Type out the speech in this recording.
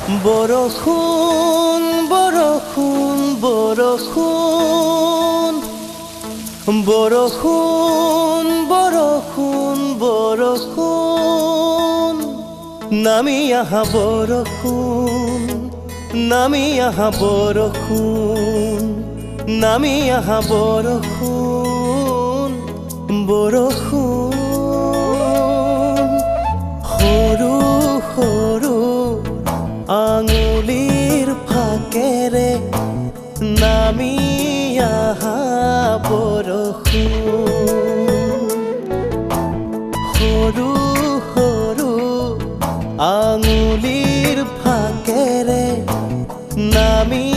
বৰষুণ বৰষুণ বৰষুণ বৰষুণ বৰষুণ বৰষুণ নামি আহা বৰষুণ নামি আহা বৰষুণ নামি আহা বৰষুণ বৰষুণ সৰু সৰু আঙুলিৰ ফাকেৰে নামি আহা বৰষুণ সৰু সৰু আঙুলিৰ ফাকেৰে নামি